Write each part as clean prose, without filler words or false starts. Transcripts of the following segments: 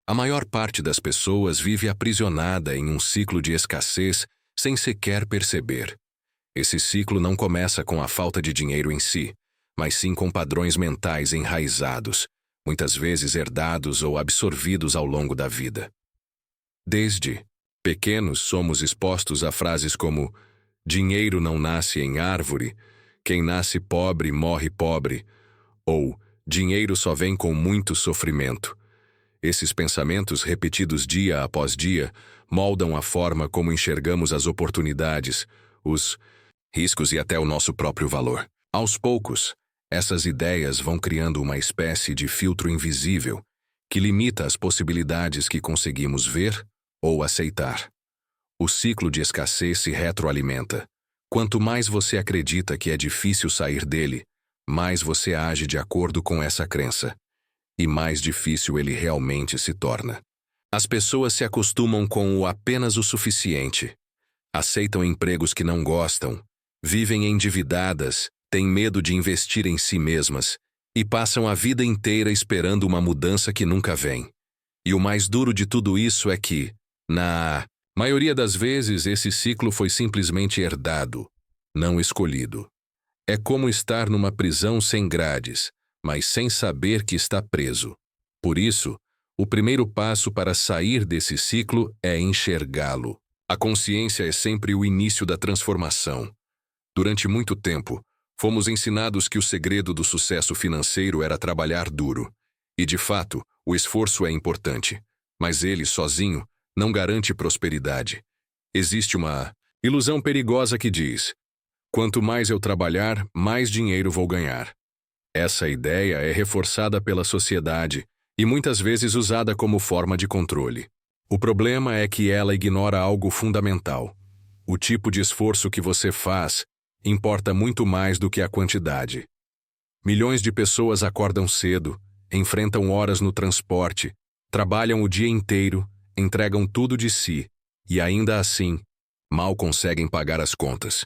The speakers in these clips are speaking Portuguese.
A maior parte das pessoas vive aprisionada em um ciclo de escassez sem sequer perceber. Esse ciclo não começa com a falta de dinheiro em si, mas sim com padrões mentais enraizados, muitas vezes herdados ou absorvidos ao longo da vida. Desde pequenos, somos expostos a frases como dinheiro não nasce em árvore, quem nasce pobre morre pobre, ou dinheiro só vem com muito sofrimento. Esses pensamentos, repetidos dia após dia, moldam a forma como enxergamos as oportunidades, os riscos e até o nosso próprio valor. Aos poucos, essas ideias vão criando uma espécie de filtro invisível que limita as possibilidades que conseguimos ver ou aceitar. O ciclo de escassez se retroalimenta. Quanto mais você acredita que é difícil sair dele, mais você age de acordo com essa crença, e mais difícil ele realmente se torna. As pessoas se acostumam com o apenas o suficiente, aceitam empregos que não gostam, vivem endividadas, têm medo de investir em si mesmas e passam a vida inteira esperando uma mudança que nunca vem. E o mais duro de tudo isso é que, na maioria das vezes, esse ciclo foi simplesmente herdado, não escolhido. É como estar numa prisão sem grades, mas sem saber que está preso. Por isso, o primeiro passo para sair desse ciclo é enxergá-lo. A consciência é sempre o início da transformação. Durante muito tempo, fomos ensinados que o segredo do sucesso financeiro era trabalhar duro. E, de fato, o esforço é importante, mas ele, sozinho, não garante prosperidade. Existe uma ilusão perigosa que diz: quanto mais eu trabalhar, mais dinheiro vou ganhar. Essa ideia é reforçada pela sociedade e muitas vezes usada como forma de controle. O problema é que ela ignora algo fundamental. O tipo de esforço que você faz importa muito mais do que a quantidade. Milhões de pessoas acordam cedo, enfrentam horas no transporte, trabalham o dia inteiro, entregam tudo de si e, ainda assim, mal conseguem pagar as contas.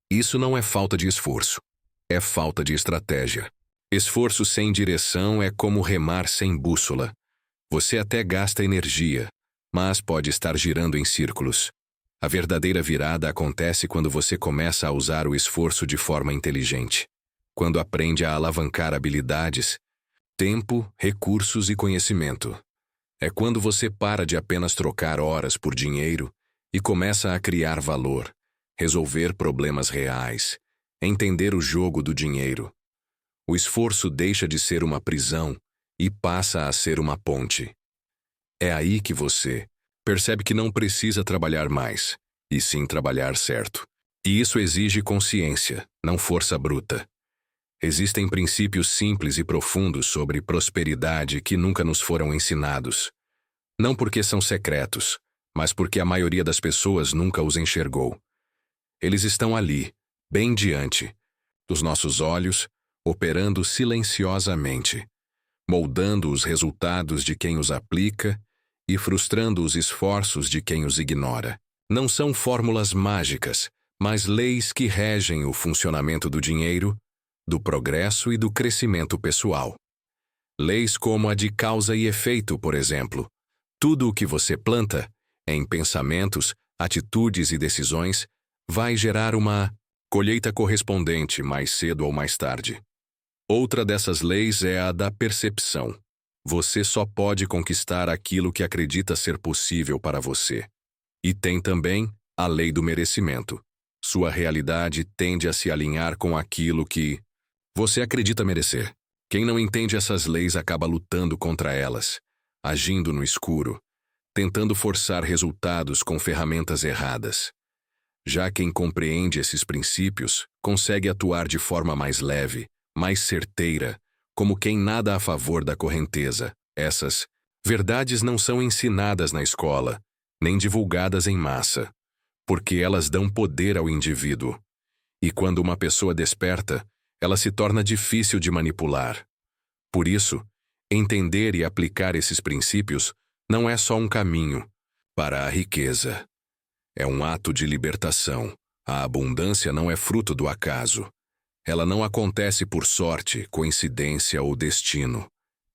Isso não é falta de esforço, é falta de estratégia. Esforço sem direção é como remar sem bússola. Você até gasta energia, mas pode estar girando em círculos. A verdadeira virada acontece quando você começa a usar o esforço de forma inteligente. Quando aprende a alavancar habilidades, tempo, recursos e conhecimento. É quando você para de apenas trocar horas por dinheiro e começa a criar valor, resolver problemas reais, entender o jogo do dinheiro. O esforço deixa de ser uma prisão e passa a ser uma ponte. É aí que você percebe que não precisa trabalhar mais, e sim trabalhar certo. E isso exige consciência, não força bruta. Existem princípios simples e profundos sobre prosperidade que nunca nos foram ensinados. Não porque são secretos, mas porque a maioria das pessoas nunca os enxergou. Eles estão ali, bem diante dos nossos olhos, operando silenciosamente, moldando os resultados de quem os aplica e frustrando os esforços de quem os ignora. Não são fórmulas mágicas, mas leis que regem o funcionamento do dinheiro, do progresso e do crescimento pessoal. Leis como a de causa e efeito, por exemplo. Tudo o que você planta, em pensamentos, atitudes e decisões, vai gerar uma colheita correspondente mais cedo ou mais tarde. Outra dessas leis é a da percepção. Você só pode conquistar aquilo que acredita ser possível para você. E tem também a lei do merecimento. Sua realidade tende a se alinhar com aquilo que você acredita merecer. Quem não entende essas leis acaba lutando contra elas, agindo no escuro, tentando forçar resultados com ferramentas erradas. Já quem compreende esses princípios consegue atuar de forma mais leve, mais certeira, como quem nada a favor da correnteza. Essas verdades não são ensinadas na escola, nem divulgadas em massa, porque elas dão poder ao indivíduo. E quando uma pessoa desperta, ela se torna difícil de manipular. Por isso, entender e aplicar esses princípios não é só um caminho para a riqueza. É um ato de libertação. A abundância não é fruto do acaso. Ela não acontece por sorte, coincidência ou destino.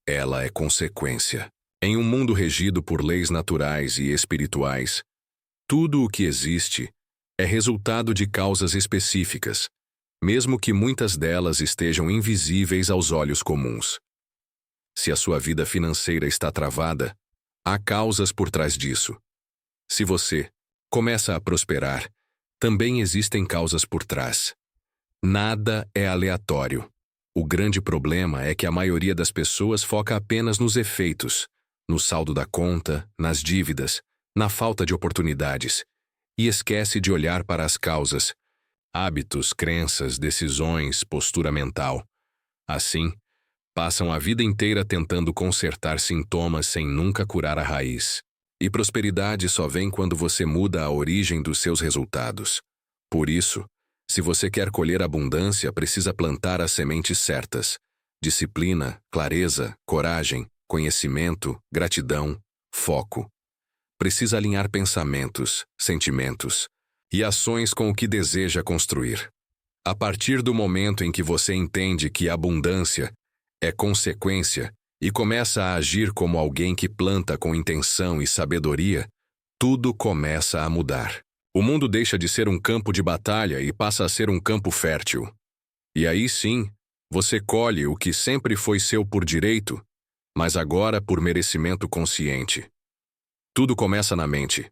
Ela é consequência. Em um mundo regido por leis naturais e espirituais, tudo o que existe é resultado de causas específicas, mesmo que muitas delas estejam invisíveis aos olhos comuns. Se a sua vida financeira está travada, há causas por trás disso. Se você começa a prosperar, também existem causas por trás. Nada é aleatório. O grande problema é que a maioria das pessoas foca apenas nos efeitos, no saldo da conta, nas dívidas, na falta de oportunidades, e esquece de olhar para as causas, hábitos, crenças, decisões, postura mental. Assim, passam a vida inteira tentando consertar sintomas sem nunca curar a raiz. E prosperidade só vem quando você muda a origem dos seus resultados. Por isso, se você quer colher abundância, precisa plantar as sementes certas: disciplina, clareza, coragem, conhecimento, gratidão, foco. Precisa alinhar pensamentos, sentimentos e ações com o que deseja construir. A partir do momento em que você entende que a abundância é consequência e começa a agir como alguém que planta com intenção e sabedoria, tudo começa a mudar. O mundo deixa de ser um campo de batalha e passa a ser um campo fértil. E aí sim, você colhe o que sempre foi seu por direito, mas agora por merecimento consciente. Tudo começa na mente.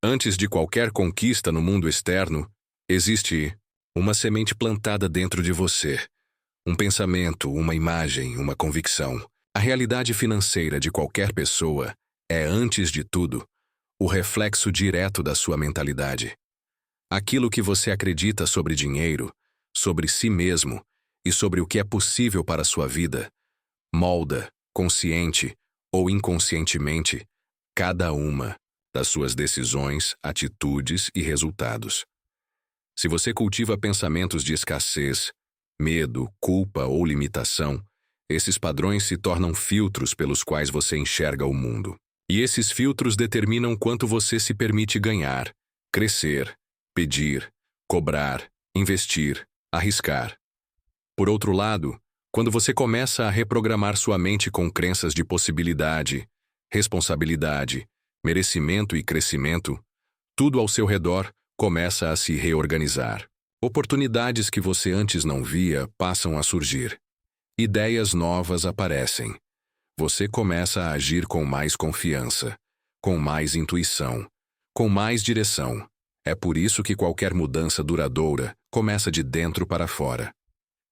Antes de qualquer conquista no mundo externo, existe uma semente plantada dentro de você. Um pensamento, uma imagem, uma convicção. A realidade financeira de qualquer pessoa é, antes de tudo, o reflexo direto da sua mentalidade. Aquilo que você acredita sobre dinheiro, sobre si mesmo e sobre o que é possível para a sua vida, molda, consciente ou inconscientemente, cada uma das suas decisões, atitudes e resultados. Se você cultiva pensamentos de escassez, medo, culpa ou limitação, esses padrões se tornam filtros pelos quais você enxerga o mundo. E esses filtros determinam quanto você se permite ganhar, crescer, pedir, cobrar, investir, arriscar. Por outro lado, quando você começa a reprogramar sua mente com crenças de possibilidade, responsabilidade, merecimento e crescimento, tudo ao seu redor começa a se reorganizar. Oportunidades que você antes não via passam a surgir. Ideias novas aparecem. Você começa a agir com mais confiança, com mais intuição, com mais direção. É por isso que qualquer mudança duradoura começa de dentro para fora.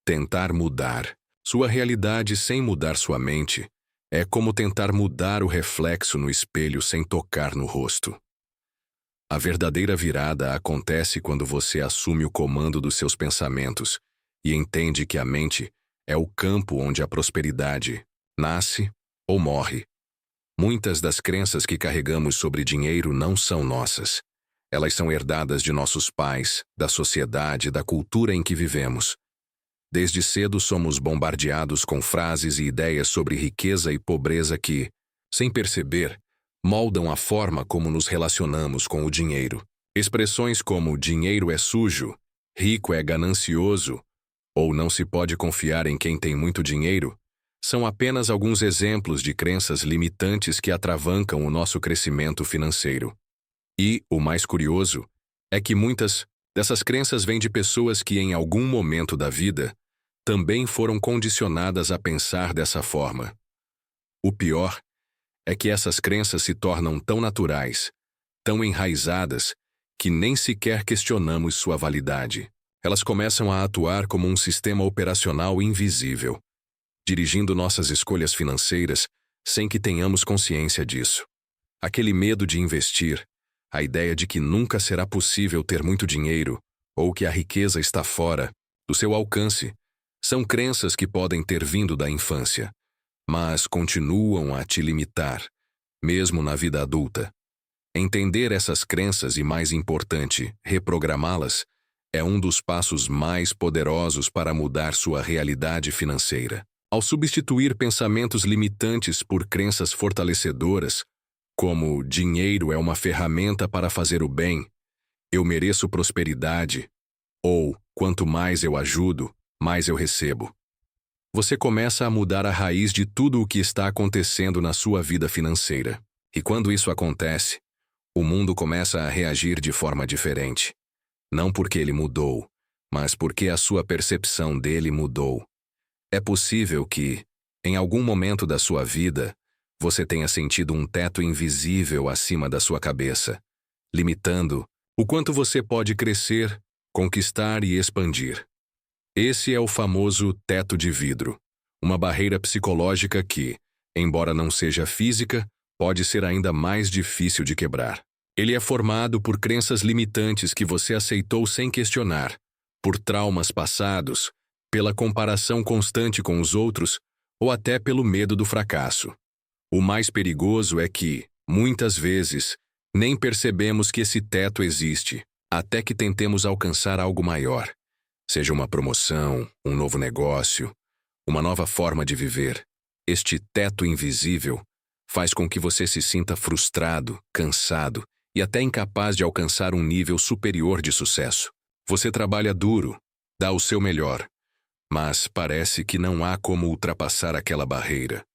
Tentar mudar sua realidade sem mudar sua mente é como tentar mudar o reflexo no espelho sem tocar no rosto. A verdadeira virada acontece quando você assume o comando dos seus pensamentos e entende que a mente é o campo onde a prosperidade nasce ou morre. Muitas das crenças que carregamos sobre dinheiro não são nossas. Elas são herdadas de nossos pais, da sociedade, da cultura em que vivemos. Desde cedo somos bombardeados com frases e ideias sobre riqueza e pobreza que, sem perceber, moldam a forma como nos relacionamos com o dinheiro. Expressões como dinheiro é sujo, rico é ganancioso, ou não se pode confiar em quem tem muito dinheiro, são apenas alguns exemplos de crenças limitantes que atravancam o nosso crescimento financeiro. E, o mais curioso, é que muitas dessas crenças vêm de pessoas que em algum momento da vida também foram condicionadas a pensar dessa forma. O pior é que essas crenças se tornam tão naturais, tão enraizadas, que nem sequer questionamos sua validade. Elas começam a atuar como um sistema operacional invisível, dirigindo nossas escolhas financeiras sem que tenhamos consciência disso. Aquele medo de investir, a ideia de que nunca será possível ter muito dinheiro ou que a riqueza está fora do seu alcance, são crenças que podem ter vindo da infância, mas continuam a te limitar, mesmo na vida adulta. Entender essas crenças e, mais importante, reprogramá-las, é um dos passos mais poderosos para mudar sua realidade financeira. Ao substituir pensamentos limitantes por crenças fortalecedoras, como dinheiro é uma ferramenta para fazer o bem, eu mereço prosperidade, ou quanto mais eu ajudo, mais eu recebo, você começa a mudar a raiz de tudo o que está acontecendo na sua vida financeira. E quando isso acontece, o mundo começa a reagir de forma diferente. Não porque ele mudou, mas porque a sua percepção dele mudou. É possível que, em algum momento da sua vida, você tenha sentido um teto invisível acima da sua cabeça, limitando o quanto você pode crescer, conquistar e expandir. Esse é o famoso teto de vidro, uma barreira psicológica que, embora não seja física, pode ser ainda mais difícil de quebrar. Ele é formado por crenças limitantes que você aceitou sem questionar, por traumas passados, pela comparação constante com os outros ou até pelo medo do fracasso. O mais perigoso é que, muitas vezes, nem percebemos que esse teto existe, até que tentemos alcançar algo maior. Seja uma promoção, um novo negócio, uma nova forma de viver. Este teto invisível faz com que você se sinta frustrado, cansado e até incapaz de alcançar um nível superior de sucesso. Você trabalha duro, dá o seu melhor, mas parece que não há como ultrapassar aquela barreira.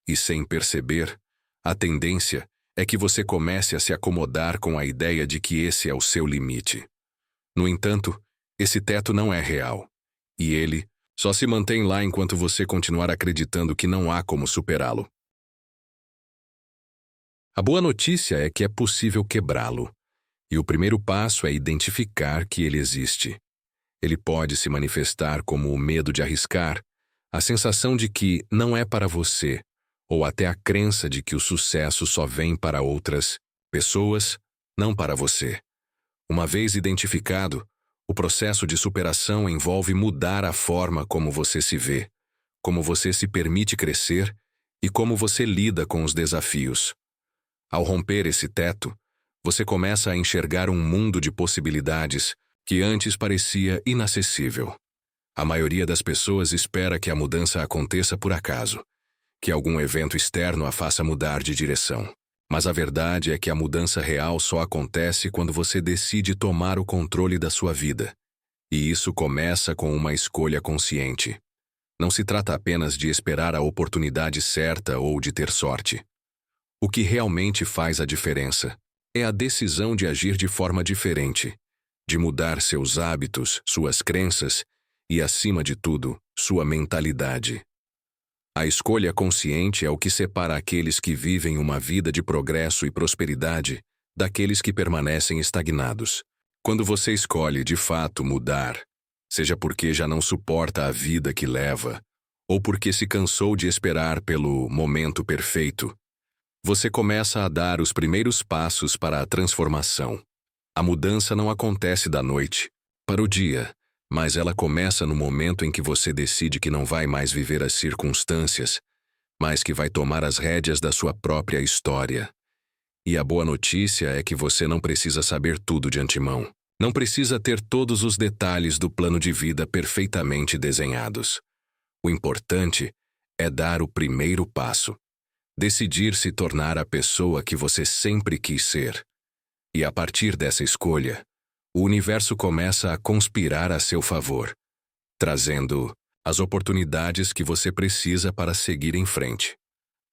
E sem perceber, a tendência é que você comece a se acomodar com a ideia de que esse é o seu limite. No entanto, esse teto não é real, e ele só se mantém lá enquanto você continuar acreditando que não há como superá-lo. A boa notícia é que é possível quebrá-lo, e o primeiro passo é identificar que ele existe. Ele pode se manifestar como o medo de arriscar, a sensação de que não é para você, ou até a crença de que o sucesso só vem para outras pessoas, não para você. Uma vez identificado, o processo de superação envolve mudar a forma como você se vê, como você se permite crescer e como você lida com os desafios. Ao romper esse teto, você começa a enxergar um mundo de possibilidades que antes parecia inacessível. A maioria das pessoas espera que a mudança aconteça por acaso, que algum evento externo a faça mudar de direção. Mas a verdade é que a mudança real só acontece quando você decide tomar o controle da sua vida. E isso começa com uma escolha consciente. Não se trata apenas de esperar a oportunidade certa ou de ter sorte. O que realmente faz a diferença é a decisão de agir de forma diferente, de mudar seus hábitos, suas crenças e, acima de tudo, sua mentalidade. A escolha consciente é o que separa aqueles que vivem uma vida de progresso e prosperidade daqueles que permanecem estagnados. Quando você escolhe, de fato, mudar, seja porque já não suporta a vida que leva, ou porque se cansou de esperar pelo momento perfeito, você começa a dar os primeiros passos para a transformação. A mudança não acontece da noite para o dia, mas ela começa no momento em que você decide que não vai mais viver as circunstâncias, mas que vai tomar as rédeas da sua própria história. E a boa notícia é que você não precisa saber tudo de antemão. Não precisa ter todos os detalhes do plano de vida perfeitamente desenhados. O importante é dar o primeiro passo. Decidir se tornar a pessoa que você sempre quis ser. E a partir dessa escolha, o universo começa a conspirar a seu favor, trazendo as oportunidades que você precisa para seguir em frente.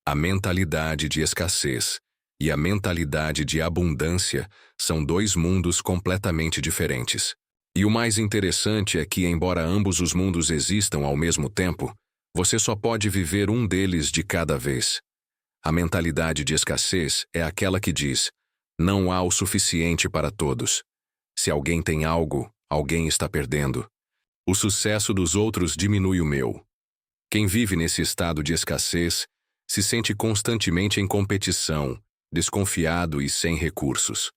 A mentalidade de escassez e a mentalidade de abundância são dois mundos completamente diferentes. E o mais interessante é que, embora ambos os mundos existam ao mesmo tempo, você só pode viver um deles de cada vez. A mentalidade de escassez é aquela que diz: não há o suficiente para todos. Se alguém tem algo, alguém está perdendo. O sucesso dos outros diminui o meu. Quem vive nesse estado de escassez se sente constantemente em competição, desconfiado e sem recursos.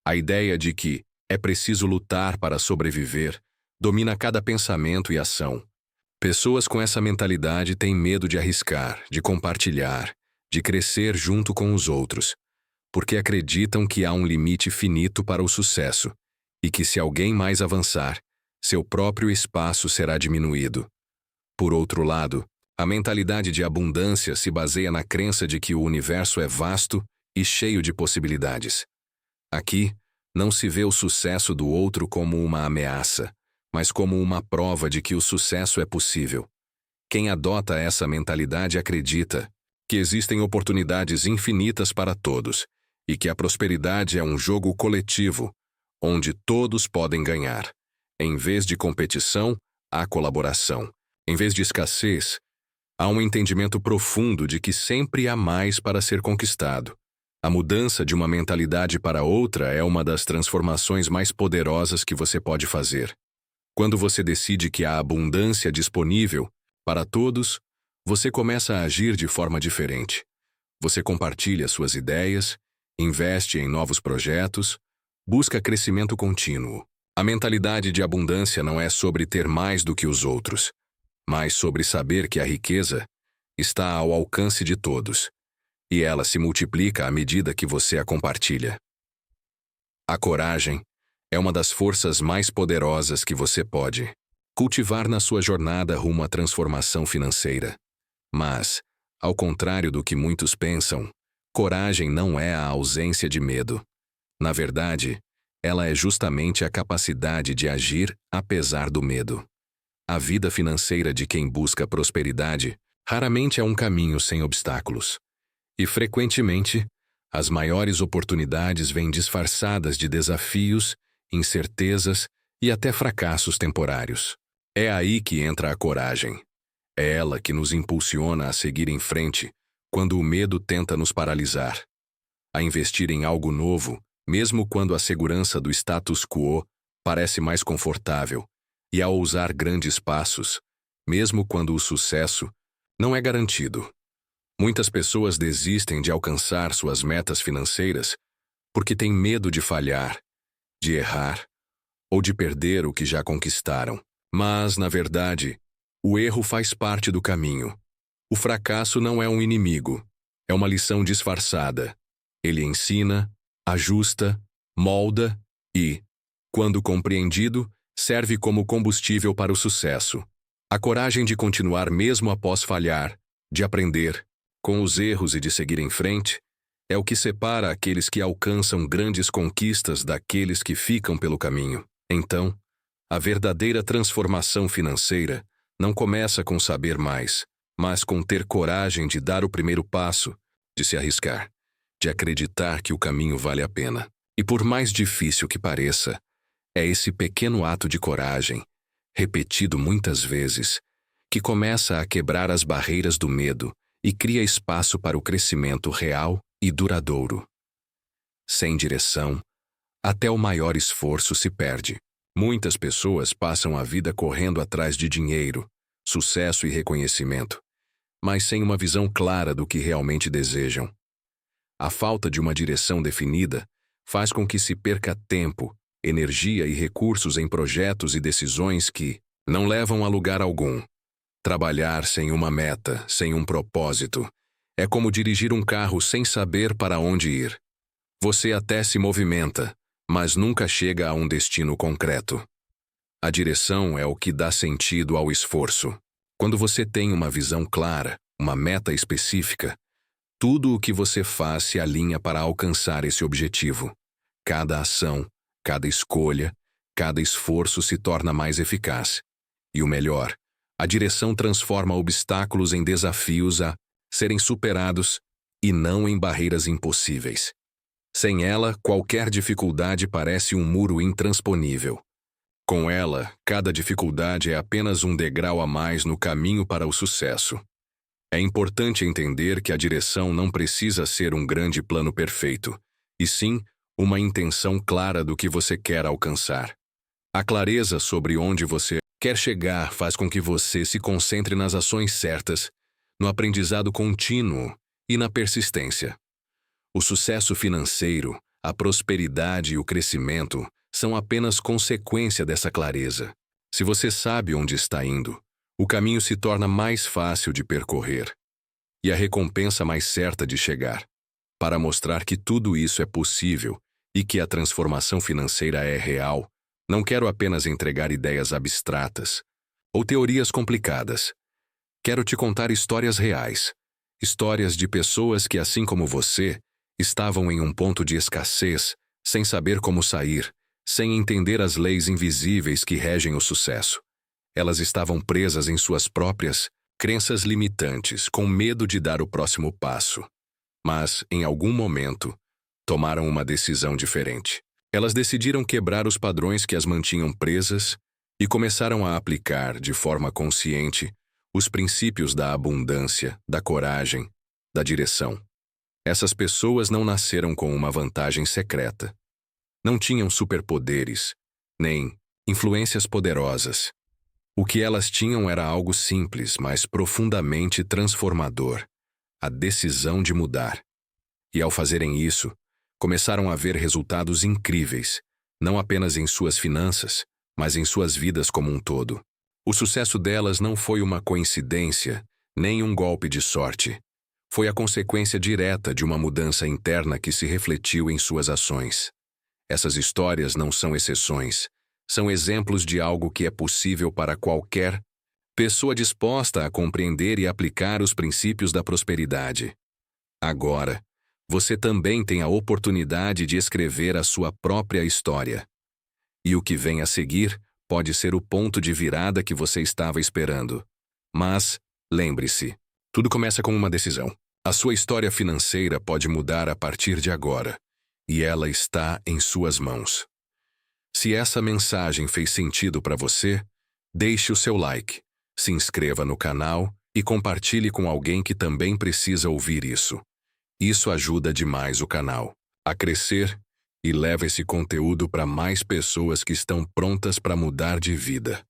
A ideia de que é preciso lutar para sobreviver domina cada pensamento e ação. Pessoas com essa mentalidade têm medo de arriscar, de compartilhar, de crescer junto com os outros, porque acreditam que há um limite finito para o sucesso e que, se alguém mais avançar, seu próprio espaço será diminuído. Por outro lado, a mentalidade de abundância se baseia na crença de que o universo é vasto e cheio de possibilidades. Aqui, não se vê o sucesso do outro como uma ameaça, mas como uma prova de que o sucesso é possível. Quem adota essa mentalidade acredita que existem oportunidades infinitas para todos e que a prosperidade é um jogo coletivo, onde todos podem ganhar. Em vez de competição, há colaboração. Em vez de escassez, há um entendimento profundo de que sempre há mais para ser conquistado. A mudança de uma mentalidade para outra é uma das transformações mais poderosas que você pode fazer. Quando você decide que há abundância disponível para todos, você começa a agir de forma diferente. Você compartilha suas ideias, investe em novos projetos, busca crescimento contínuo. A mentalidade de abundância não é sobre ter mais do que os outros, mas sobre saber que a riqueza está ao alcance de todos, e ela se multiplica à medida que você a compartilha. A coragem é uma das forças mais poderosas que você pode cultivar na sua jornada rumo à transformação financeira. Mas, ao contrário do que muitos pensam, coragem não é a ausência de medo. Na verdade, ela é justamente a capacidade de agir apesar do medo. A vida financeira de quem busca prosperidade raramente é um caminho sem obstáculos. E, frequentemente, as maiores oportunidades vêm disfarçadas de desafios, incertezas e até fracassos temporários. É aí que entra a coragem. É ela que nos impulsiona a seguir em frente quando o medo tenta nos paralisar, a investir em algo novo, mesmo quando a segurança do status quo parece mais confortável, e a ousar grandes passos, mesmo quando o sucesso não é garantido. Muitas pessoas desistem de alcançar suas metas financeiras porque têm medo de falhar, de errar ou de perder o que já conquistaram. Mas, na verdade, o erro faz parte do caminho. O fracasso não é um inimigo, é uma lição disfarçada. Ele ensina, ajusta, molda e, quando compreendido, serve como combustível para o sucesso. A coragem de continuar mesmo após falhar, de aprender com os erros e de seguir em frente, é o que separa aqueles que alcançam grandes conquistas daqueles que ficam pelo caminho. Então, a verdadeira transformação financeira não começa com saber mais, mas com ter coragem de dar o primeiro passo, de se arriscar, de acreditar que o caminho vale a pena. E por mais difícil que pareça, é esse pequeno ato de coragem, repetido muitas vezes, que começa a quebrar as barreiras do medo e cria espaço para o crescimento real e duradouro. Sem direção, até o maior esforço se perde. Muitas pessoas passam a vida correndo atrás de dinheiro, sucesso e reconhecimento, mas sem uma visão clara do que realmente desejam. A falta de uma direção definida faz com que se perca tempo, energia e recursos em projetos e decisões que não levam a lugar algum. Trabalhar sem uma meta, sem um propósito, é como dirigir um carro sem saber para onde ir. Você até se movimenta, mas nunca chega a um destino concreto. A direção é o que dá sentido ao esforço. Quando você tem uma visão clara, uma meta específica, tudo o que você faz se alinha para alcançar esse objetivo. Cada ação, cada escolha, cada esforço se torna mais eficaz. E o melhor, a direção transforma obstáculos em desafios a serem superados e não em barreiras impossíveis. Sem ela, qualquer dificuldade parece um muro intransponível. Com ela, cada dificuldade é apenas um degrau a mais no caminho para o sucesso. É importante entender que a direção não precisa ser um grande plano perfeito, e sim uma intenção clara do que você quer alcançar. A clareza sobre onde você quer chegar faz com que você se concentre nas ações certas, no aprendizado contínuo e na persistência. O sucesso financeiro, a prosperidade e o crescimento são apenas consequência dessa clareza. Se você sabe onde está indo, o caminho se torna mais fácil de percorrer e a recompensa mais certa de chegar. Para mostrar que tudo isso é possível e que a transformação financeira é real, não quero apenas entregar ideias abstratas ou teorias complicadas. Quero te contar histórias reais, histórias de pessoas que, assim como você, estavam em um ponto de escassez, sem saber como sair, sem entender as leis invisíveis que regem o sucesso. Elas estavam presas em suas próprias crenças limitantes, com medo de dar o próximo passo. Mas, em algum momento, tomaram uma decisão diferente. Elas decidiram quebrar os padrões que as mantinham presas e começaram a aplicar, de forma consciente, os princípios da abundância, da coragem, da direção. Essas pessoas não nasceram com uma vantagem secreta. Não tinham superpoderes, nem influências poderosas. O que elas tinham era algo simples, mas profundamente transformador: a decisão de mudar. E ao fazerem isso, começaram a ver resultados incríveis, não apenas em suas finanças, mas em suas vidas como um todo. O sucesso delas não foi uma coincidência, nem um golpe de sorte. Foi a consequência direta de uma mudança interna que se refletiu em suas ações. Essas histórias não são exceções, são exemplos de algo que é possível para qualquer pessoa disposta a compreender e aplicar os princípios da prosperidade. Agora, você também tem a oportunidade de escrever a sua própria história. E o que vem a seguir pode ser o ponto de virada que você estava esperando. Mas, lembre-se, tudo começa com uma decisão. A sua história financeira pode mudar a partir de agora, e ela está em suas mãos. Se essa mensagem fez sentido para você, deixe o seu like, se inscreva no canal e compartilhe com alguém que também precisa ouvir isso. Isso ajuda demais o canal a crescer e leva esse conteúdo para mais pessoas que estão prontas para mudar de vida.